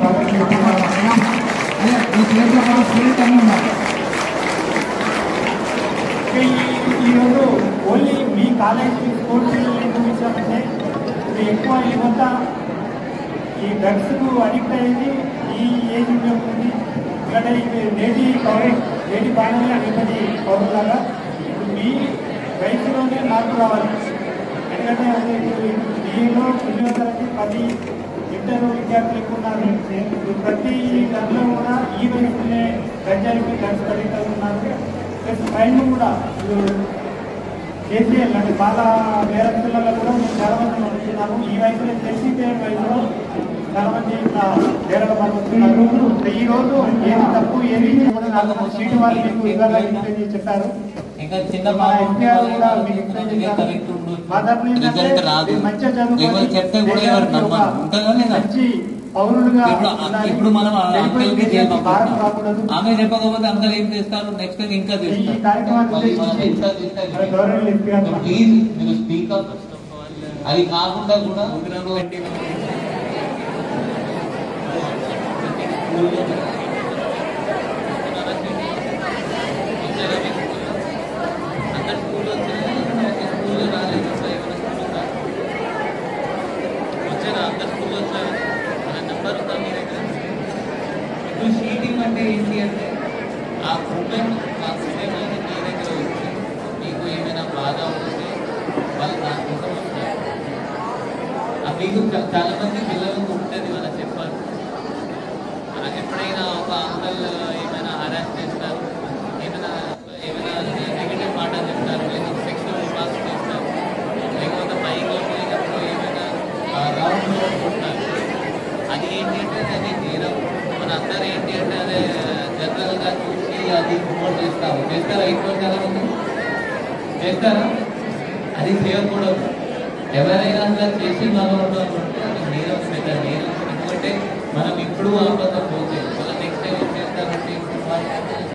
కాబట్టి ఈ ప్లేస్లో మనం స్టూడెంట్ అన్నీ ఉన్నారు. ఈరోజు ఓన్లీ మీ కాలేజీ స్కూల్ పిల్లలు ఎందుకు ఇచ్చామంటే ఎక్కువ యువత ఈ డ్రగ్స్కు అడిక్ట్ అయ్యేది ఈ ఏజ్ ఉంటుంది. ఎందుకంటే ఇది నేటి బాణమే రేపటి పౌరులాగా మీ వయసులోనే మార్పు రావాలి. ఎందుకంటే అదే మీలో 9వ తరగతి 10 ఇంటర్ విద్యార్థులు ఎక్కువ ఉన్నారు. ప్రతి దాంట్లో కూడా ఈ వయసులోనే గంజాయికి డ్రగ్స్ అడిక్ట్ అవుతున్నారు. ప్లస్ ఫైన్ కూడా కేసీఎల్ అంటే బాగా నేరస్తులలో కూడా మేము చాలా మంది నడుస్తున్నాము. ఈ వయసులో తెలిసిపోయే వయసులో చాలా మంది ఇట్లా నేరాలు పడుతున్నారు. ఈ రోజు ఏది తప్పు ఏది కూడా నాకు సీటు వాళ్ళు మీకు వివరాలు ఎక్స్ప్లెయిన్ చెప్పారు. ఎన్టీఆర్ కూడా మీకు ఎక్స్ప్లెయిన్ చేశారు. మా తరఫున ఏంటంటే మంచిగా చదువుకొని మంచి పౌరులుగా ఇప్పుడు మనం ఆమె చెప్పకపోతే అందరూ ఏం చేస్తారు, నెక్స్ట్ టైం ఇంకా మీరు స్పీకర్. అది కాకుండా కూడా షీటింగ్ అంటే ఏంటి అంటే ఆ ప్రాబ్లమ్ మీ దగ్గర వచ్చి మీకు ఏమైనా బాధ ఉంటే వాళ్ళు దానికోసం వస్తారు. మీకు చాలా మంది పిల్లలకు ఉంటుంది మనం చెప్పాలి. మనకు ఎప్పుడైనా ఒక అంకల్ ఏమైనా హరాస్ చేస్తారు, ఏమైనా నెగిటివ్ మాట చెప్తారు, లేకపోతే సెక్షువల్ రిమార్క్స్ చేస్తారు, లేకపోతే బైక్లో పోయినప్పుడు ఏమైనా రౌండ్లో కొట్టారు. అది ఏంటి అంటే అది నేరం. మన అందరూ ఏంటి అంటే అదే జనరల్గా చూసి అది ఇగ్నోర్ చేస్తాము. చేస్తారా? ఇగ్నోర్ చాలా మంది చేస్తారా? అది చేయకూడదు. ఎవరైనా అట్లా చేసి మనం ఉన్నాము అంటే అది నేరం, పెద్ద నేరం. ఎందుకంటే మనం ఇప్పుడు ఆపద పోతే